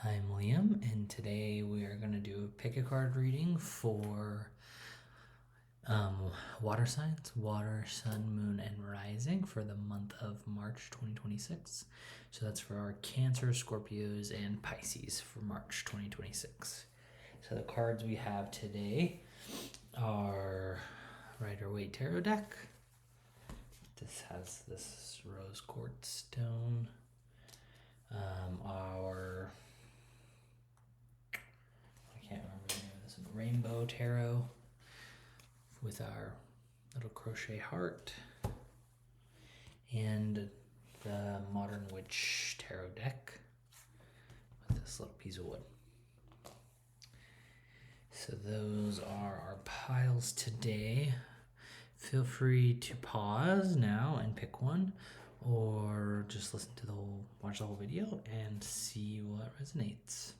I'm Liam, and today we are going to do a pick a card reading for water signs, water, sun, moon, and rising for the month of March 2026. So that's for our Cancer, Scorpios, and Pisces for March 2026. So the cards we have today are Waite Tarot deck. This has this rose quartz stone. Our I can't remember the name of this one. Rainbow Tarot with our little crochet heart, and the Modern Witch Tarot deck with this little piece of wood. So those are our piles today. Feel free to pause now and pick one, or just watch the whole video and see what resonates.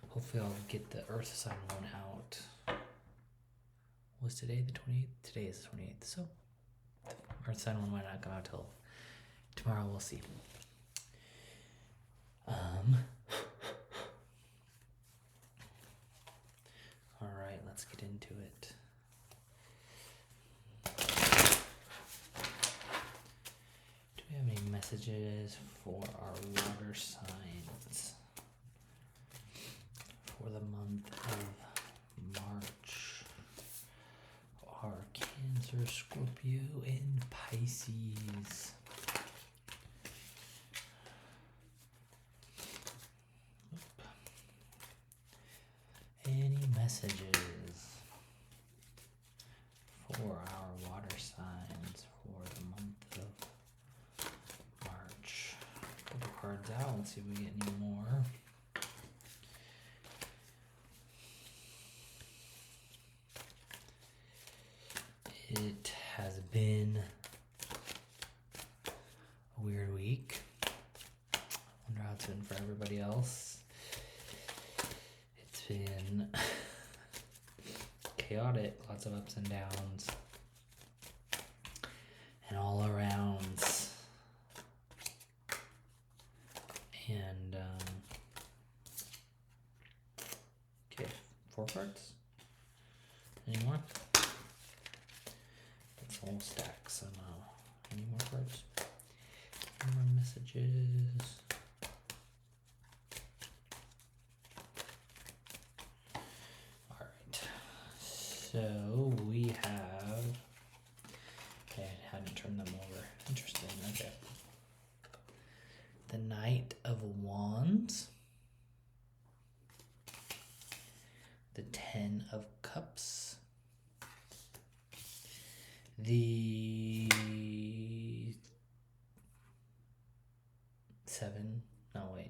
Hopefully I'll get the Earth sign one out. Was today the 28th? Today is the 28th, so the Earth sign one might not come out till tomorrow. We'll see. All right, let's get into it. Do we have any messages for our water signs for the month of March? Our Cancer, Scorpio, and Pisces. Any messages for our water signs for the month of March? Put the cards out and see if we get any more. It has been a weird week. I wonder how it's been for everybody else. It's been chaotic, lots of ups and downs, and all arounds. And okay, 4 cards. Any more? That's a whole stack somehow. Any more cards? Any more messages? Alright. So we have. Okay, I hadn't turned them over. Interesting. Okay. The Knight of Wands. The 10 of Cups. The 7. No, wait.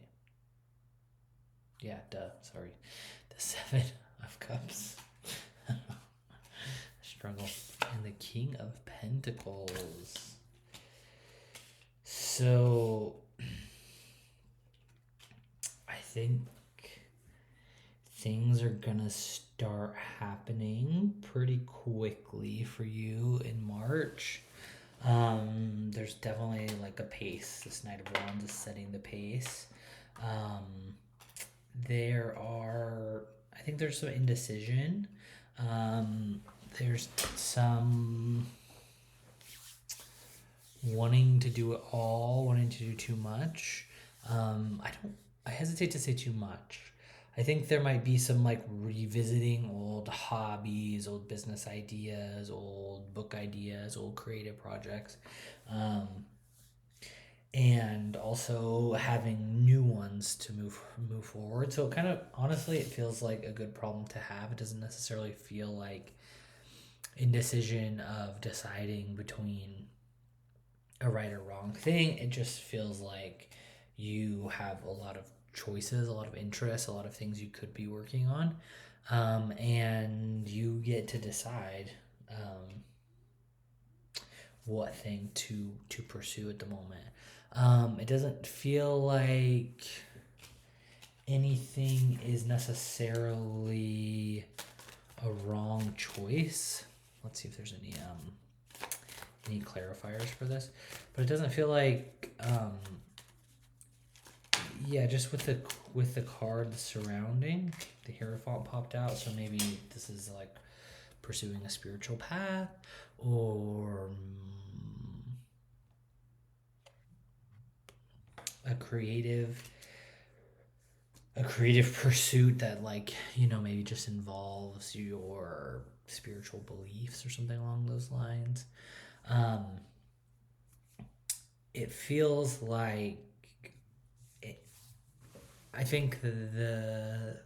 Yeah, sorry. The 7 of Cups. Struggle. And the King of Pentacles. So, I think things are gonna start happening pretty quickly for you in March. There's definitely like a pace. This Knight of Wands is setting the pace. I think there's some indecision. There's some wanting to do it all, wanting to do too much. I hesitate to say too much. I think there might be some like revisiting old hobbies, old business ideas, old book ideas, old creative projects, and also having new ones to move forward. So kind of honestly, it feels like a good problem to have. It doesn't necessarily feel like indecision of deciding between a right or wrong thing. It just feels like you have a lot of choices, a lot of interests, a lot of things you could be working on, and you get to decide what thing to pursue at the moment. It doesn't feel like anything is necessarily a wrong choice. Let's see if there's any clarifiers for this, but it doesn't feel like Yeah, just with the cards surrounding, the Hierophant popped out, so maybe this is like pursuing a spiritual path or a creative pursuit that, like, maybe just involves your spiritual beliefs or something along those lines. um it feels like it, I think the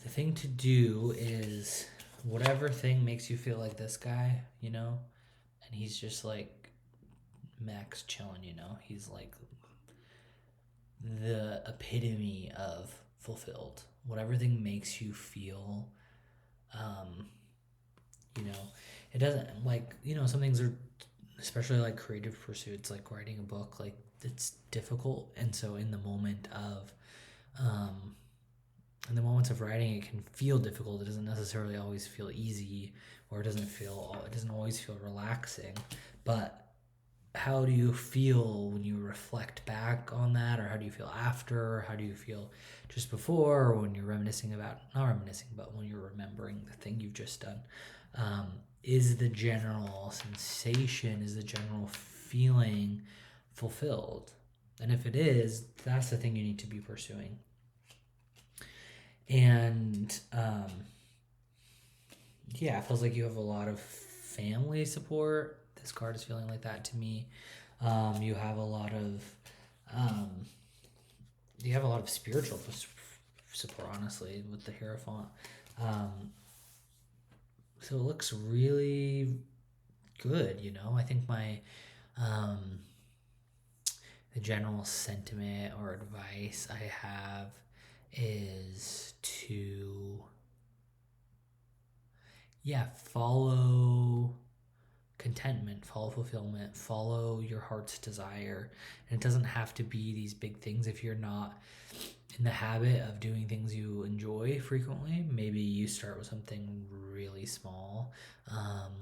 thing to do is whatever thing makes you feel like this guy, and he's just like max chilling, he's like the epitome of fulfilled. Whatever thing makes you feel, um, you know, it doesn't, like, some things are, especially like creative pursuits, like writing a book, like it's difficult. And so um, in the moments of writing, it can feel difficult. It doesn't necessarily always feel easy, or it doesn't always feel relaxing. But how do you feel when you reflect back on that, or how do you feel after? How do you feel just before, or when you're reminiscing about, not reminiscing, but when you're remembering the thing you've just done? Um, is the general sensation, is the general feeling fulfilled? And if it is, that's the thing you need to be pursuing. And yeah, it feels like you have a lot of family support. This card is feeling like that to me. You have a lot of spiritual support, honestly, with the Hierophant. So it looks really good. I think the general sentiment or advice I have is to, follow contentment, follow fulfillment, follow your heart's desire. And it doesn't have to be these big things. If you're not in the habit of doing things you enjoy frequently, maybe you start with something really small,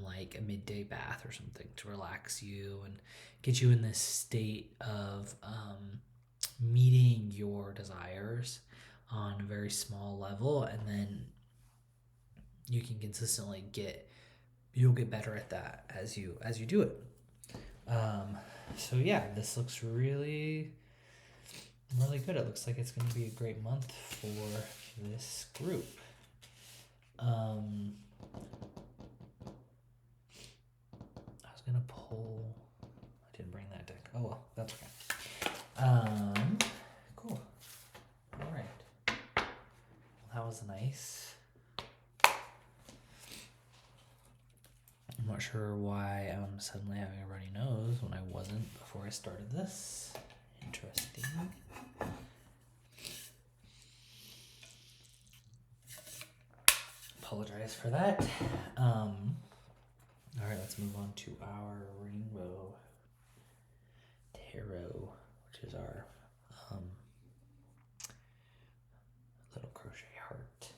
like a midday bath or something, to relax you and get you in this state of meeting your desires on a very small level. And then you can consistently you'll get better at that as you do it. So yeah, this looks really, really good. It looks like it's going to be a great month for this group. I was going to pull, I didn't bring that deck. Oh well, that's okay. Cool. All right. Well, that was nice. I'm not sure why I'm suddenly having a runny nose when I wasn't before I started this. Interesting. Apologize for that. All right, let's move on to our Rainbow Tarot, which is our little crochet heart.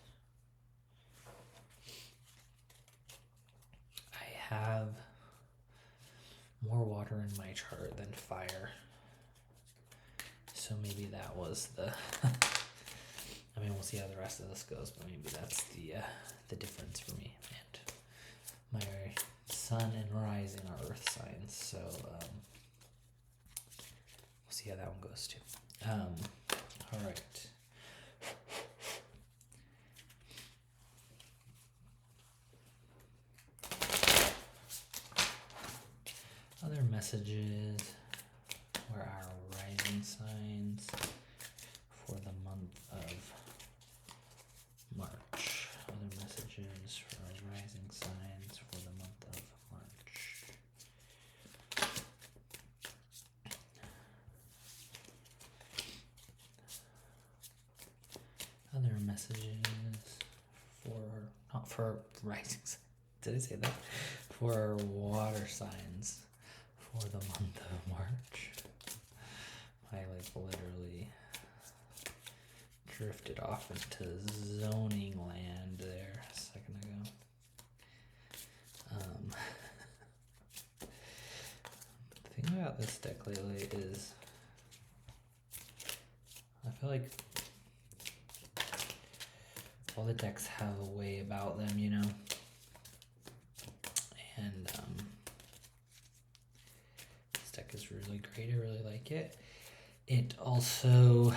I have more water in my chart than fire, so maybe that was the I mean, we'll see how the rest of this goes, but maybe that's the difference for me. And my sun and rising are earth signs, so we'll see how that one goes too. All right. Other messages were our rising signs for the month of March. Other messages for our rising signs for the month of March. Other messages not for rising signs. Did I say that? For water signs for the month of March. I literally drifted off into zoning land there a second ago. The thing about this deck lately is I feel like all the decks have a way about them, you know? And this deck is really great. I really like it. It also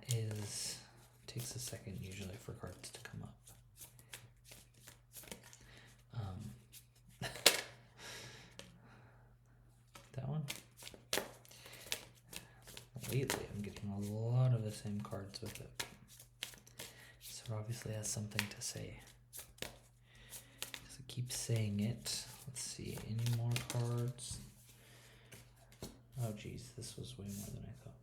takes a second usually for cards to come up. That one. Lately, I'm getting a lot of the same cards with it. So it obviously has something to say. Because it keeps saying it. Let's see, any more cards? Oh geez, this was way more than I thought.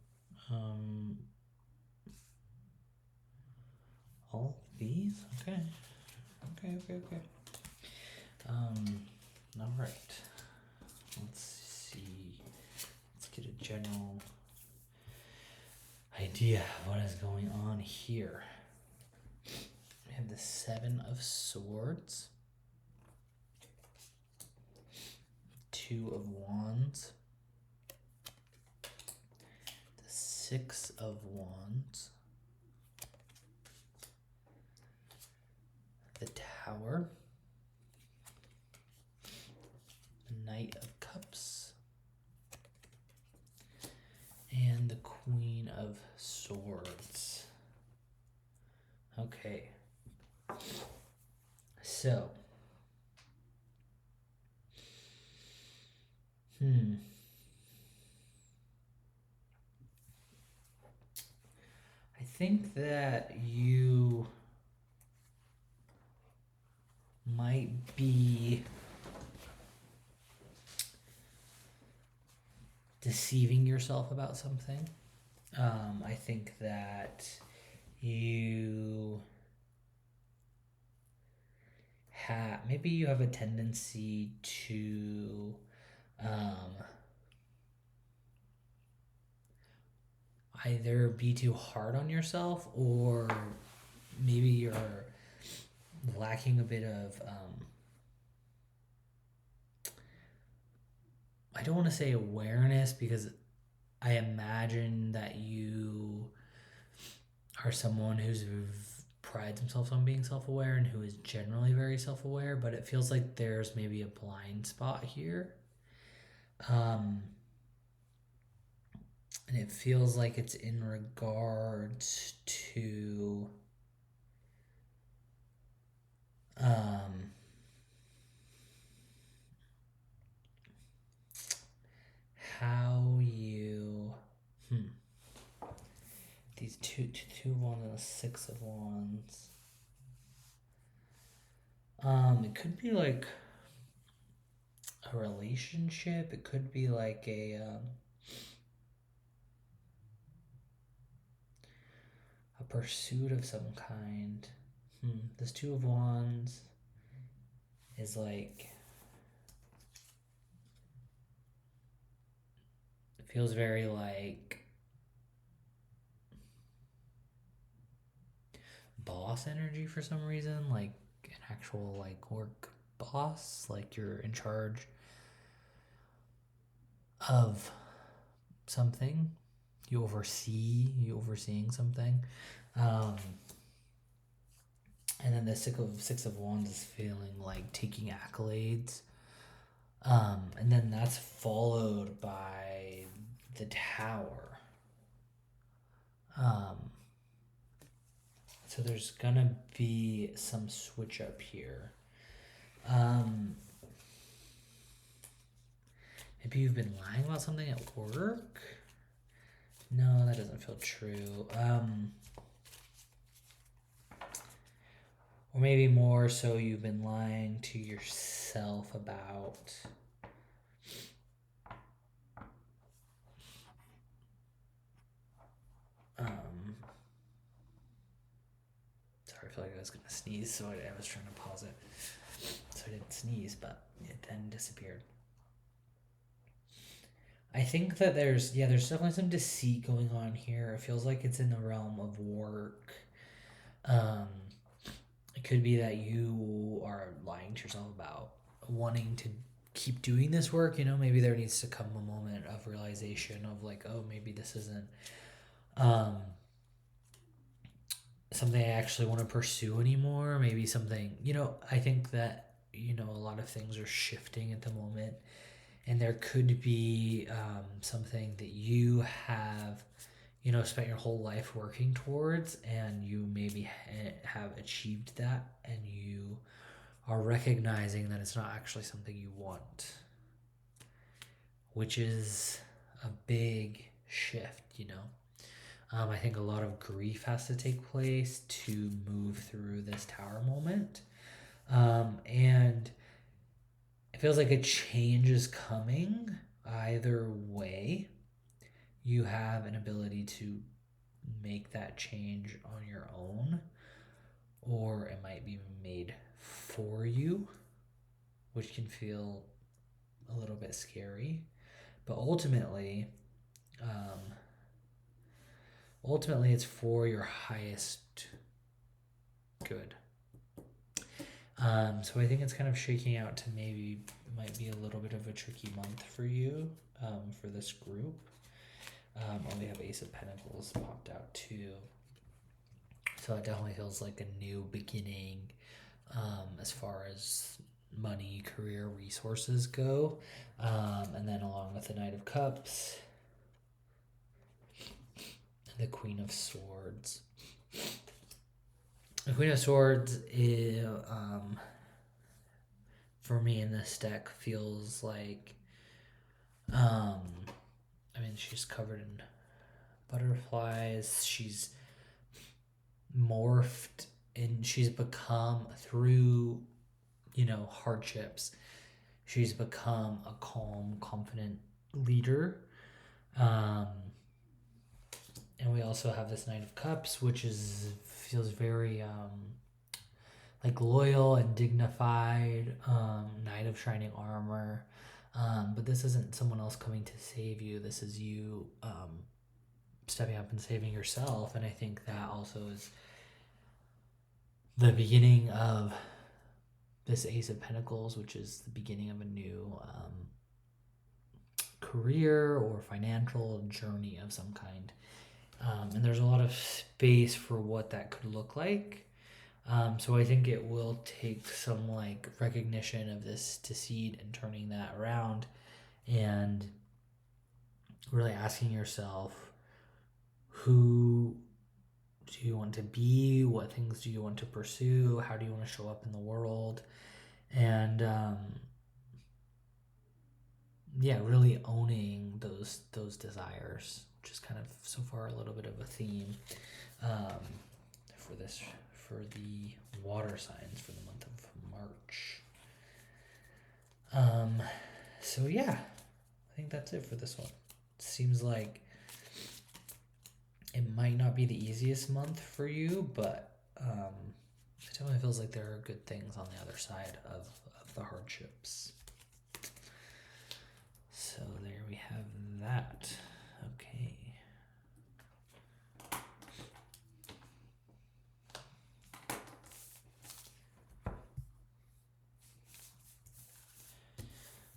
All these? Okay. Okay. All right. Let's see. Let's get a general idea of what is going on here. We have the Seven of Swords, Two of Wands, the Six of Wands, the Tower, the Knight of Cups, and the Queen of Swords. Okay. So. I think that you might be deceiving yourself about something. I think that you maybe you have a tendency to either be too hard on yourself, or maybe you're lacking a bit of I don't want to say awareness, because I imagine that you are someone who's prides himself on being self-aware and who is generally very self-aware, but it feels like there's maybe a blind spot here. And it feels like it's in regards to how you these two wands and a Six of Wands. It could be like a relationship. It could be like a pursuit of some kind. This Two of Wands is like, it feels very like boss energy for some reason, like an actual like work boss, like you're in charge of something, you're overseeing something. And then the Six of Wands is feeling like taking accolades. And then that's followed by the Tower. So there's gonna be some switch up here. Maybe you've been lying about something at work? No, that doesn't feel true. Or maybe more so you've been lying to yourself about sorry, I feel like I was gonna sneeze, so I was trying to pause it so I didn't sneeze, but it then disappeared. I think that there's definitely some deceit going on here. It feels like it's in the realm of work. It could be that you are lying to yourself about wanting to keep doing this work. You know, maybe there needs to come a moment of realization of like, oh, maybe this isn't something I actually want to pursue anymore. Maybe something, I think that, a lot of things are shifting at the moment. And there could be something that you have, spent your whole life working towards, and you maybe have achieved that, and you are recognizing that it's not actually something you want, which is a big shift. I think a lot of grief has to take place to move through this tower moment. And it feels like a change is coming. Either way, you have an ability to make that change on your own, or it might be made for you, which can feel a little bit scary. But ultimately, it's for your highest good. So I think it's kind of shaking out to maybe it might be a little bit of a tricky month for you, for this group. We have Ace of Pentacles popped out too. So it definitely feels like a new beginning, as far as money, career, resources go. And then along with the Knight of Cups and the Queen of Swords. The Queen of Swords is, for me in this deck, feels like, she's covered in butterflies. She's morphed and she's become, through, hardships, she's become a calm, confident leader. And we also have this Knight of Cups, which feels very like loyal and dignified, Knight of Shining Armor. But this isn't someone else coming to save you. This is you stepping up and saving yourself. And I think that also is the beginning of this Ace of Pentacles, which is the beginning of a new career or financial journey of some kind. And there's a lot of space for what that could look like. So I think it will take some recognition of this deceit and turning that around, and really asking yourself, who do you want to be? What things do you want to pursue? How do you want to show up in the world? And really owning those desires, which is kind of so far a little bit of a theme for the water signs for the month of March. I think that's it for this one. It seems like it might not be the easiest month for you, but it definitely feels like there are good things on the other side of the hardships. So there we have that. Okay.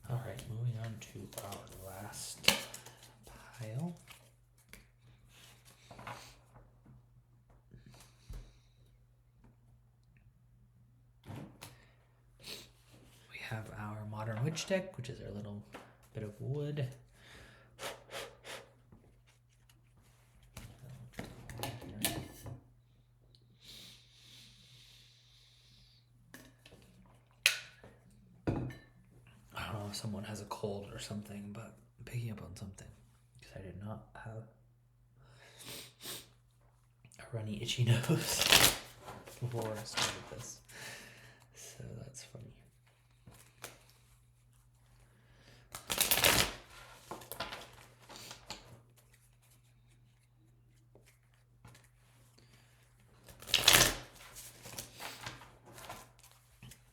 All right, moving on to our last pile. We have our Modern Witch deck, which is our little bit of wood. I don't know if someone has a cold or something, but I'm picking up on something because I did not have a runny, itchy nose before I started this. So that's funny.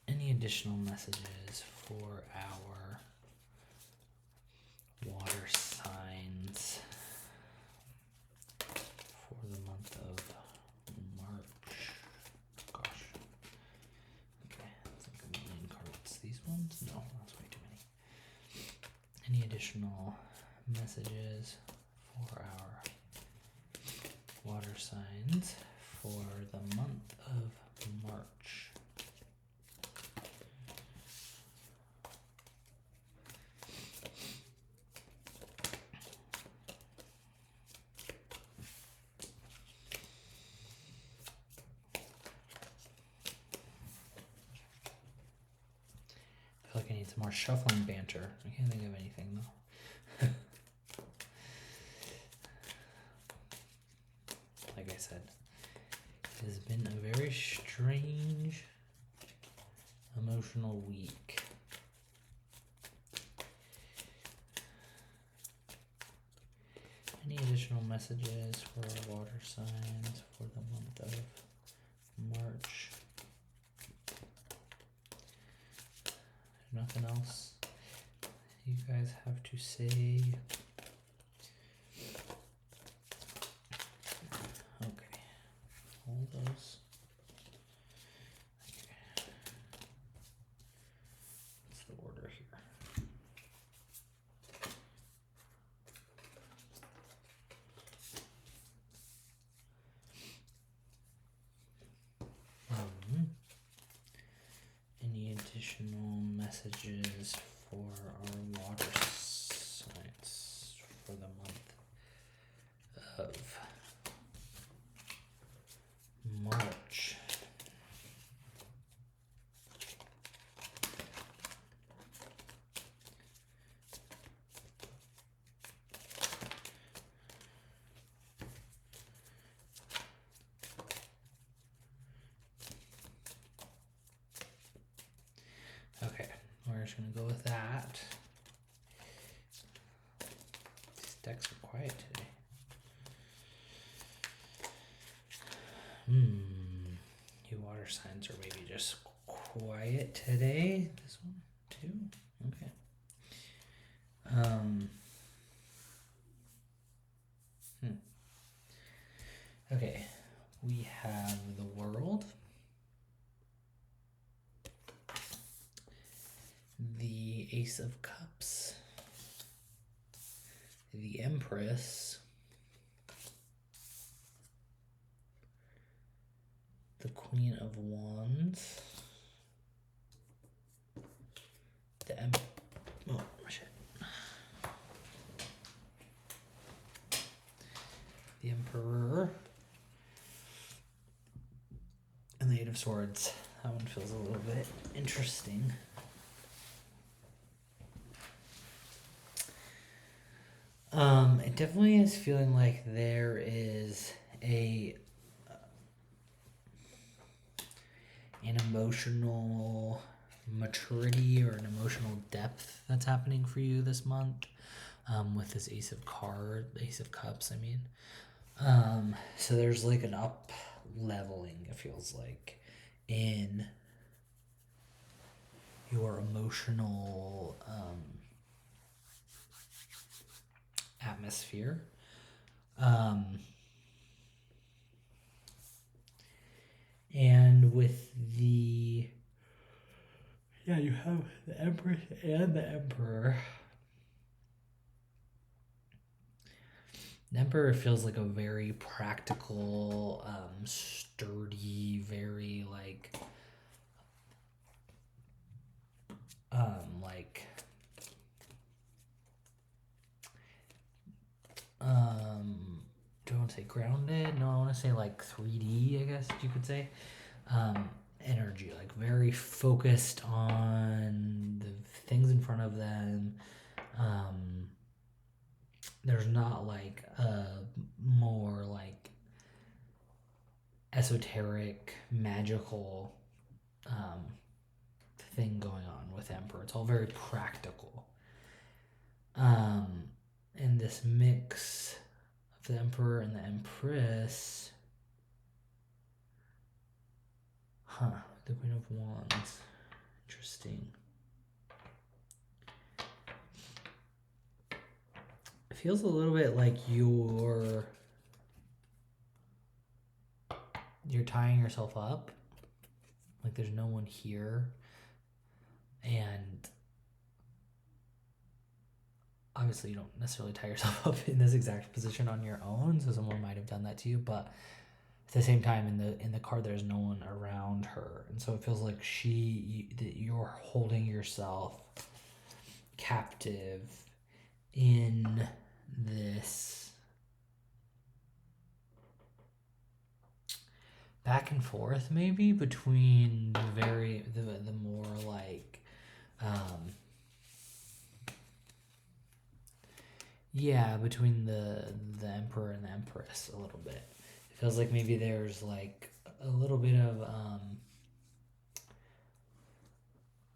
Any additional messages for our water signs for the month of March? Gosh. Okay, that's like a million cards. These ones? No, that's way too many. Any additional messages for our water signs for the month of March. I feel like I need some more shuffling banter. I can't think of anything though. Like I said, it has been a very strange emotional week. Any additional messages for our water signs for the month of March? Nothing else you guys have to say? Okay, hold those. Okay. What's the order here? Any additional messages for our water signs for the month of March? Okay, we're just gonna go with that. These decks are quiet today. You water signs are maybe just quiet today. This one too. Okay. Okay, we have the World, the Ace of Cups, the Empress, the Queen of Wands, the the Emperor, and the Eight of Swords. That one feels a little bit interesting. It definitely is feeling like there is an emotional maturity or an emotional depth that's happening for you this month, with this Ace of Cups, I mean. So there's like an up leveling, it feels like, in your emotional atmosphere. And with you have the Empress and the Emperor. The Emperor feels like a very practical, sturdy, very do I want to say grounded? No, I want to say like 3D, I guess you could say. Energy, like very focused on the things in front of them. There's not like a more like esoteric, magical thing going on with Emperor. It's all very practical. And this mix of the Emperor and the Empress. The Queen of Wands. Interesting. It feels a little bit like you're tying yourself up. Like there's no one here. And obviously you don't necessarily tie yourself up in this exact position on your own, so someone might have done that to you, but at the same time, in the card, there's no one around her, and so it feels like that you're holding yourself captive in this back and forth, maybe between the more like between the emperor and the empress a little bit. It feels like maybe there's like a little bit of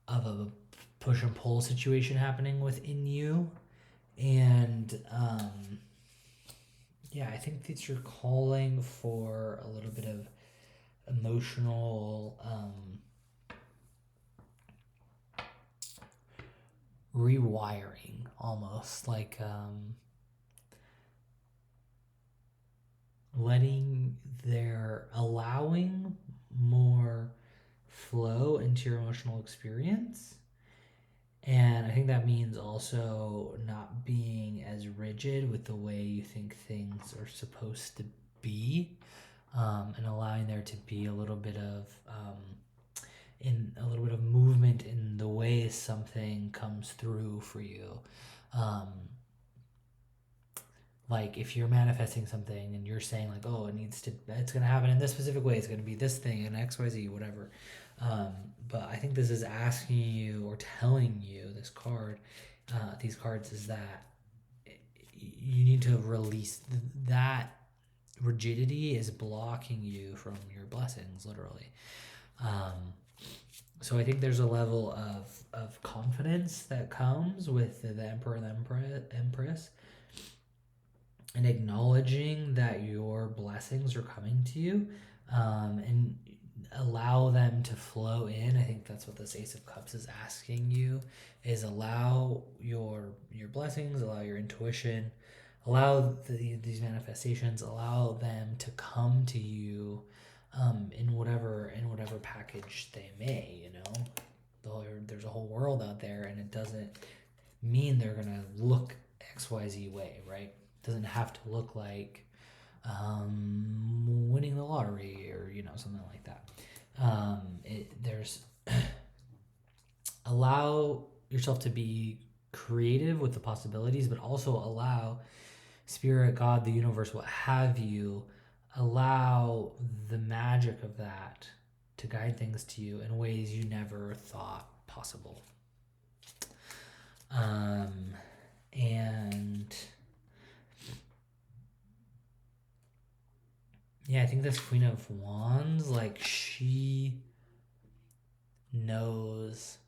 a push and pull situation happening within you, and I think that you're calling for a little bit of emotional rewiring, almost like allowing more flow into your emotional experience. And I think that means also not being as rigid with the way you think things are supposed to be, and allowing there to be a little bit of movement in the way something comes through for you. Like if you're manifesting something and you're saying like, oh, it's gonna happen in this specific way, it's gonna be this thing and XYZ, whatever. But I think this is asking you or telling you, these cards, is that you need to release that rigidity is blocking you from your blessings, literally. So I think there's a level of confidence that comes with the emperor and the empress, and acknowledging that your blessings are coming to you, and allow them to flow in. I think that's what this Ace of Cups is asking you, is allow your blessings, allow your intuition, allow these manifestations, allow them to come to you in whatever package they may, there's a whole world out there, and it doesn't mean they're gonna look XYZ way, right? It doesn't have to look like winning the lottery or something like that. There's allow yourself to be creative with the possibilities, but also allow Spirit, God, the universe, what have you, allow the magic of that to guide things to you in ways you never thought possible. And yeah, I think this Queen of Wands, like, she knows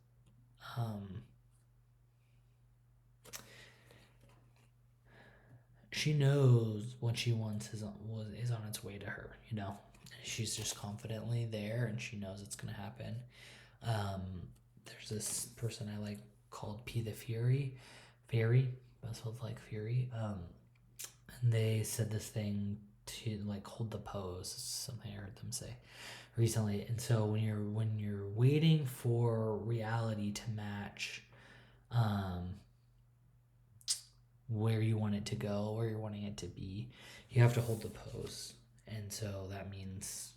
what she wants is on its way to her, she's just confidently there, and she knows it's going to happen. There's this person I like called P the Fairy, that's what like Fury, and they said this thing to like hold the pose, something I heard them say recently. And so when you're waiting for reality to match where you want it to go, where you're wanting it to be, you have to hold the pose. And so that means,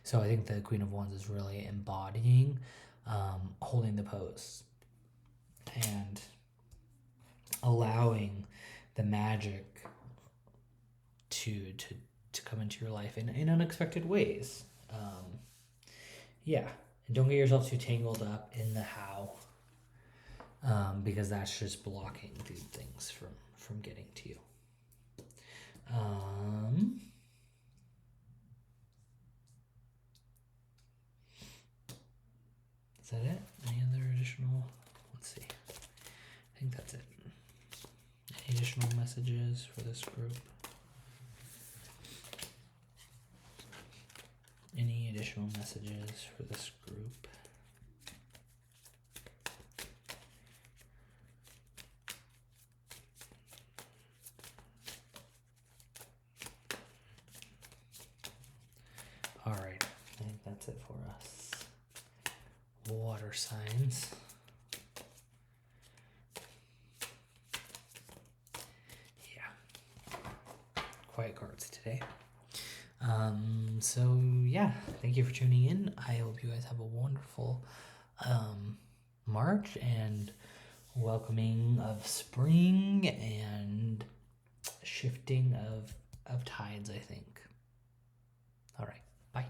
so I think the Queen of Wands is really embodying holding the pose and allowing the magic to come into your life in unexpected ways. And don't get yourself too tangled up in the how, because that's just blocking these things from getting to you. Is that it? Any other additional? Let's see. I think that's it. Any additional messages for this group? Any additional messages for this group? All right, I think that's it for us. Water signs. quiet cards today. So yeah, thank you for tuning in. I hope you guys have a wonderful March and welcoming of spring and shifting of tides, I think. All right, bye.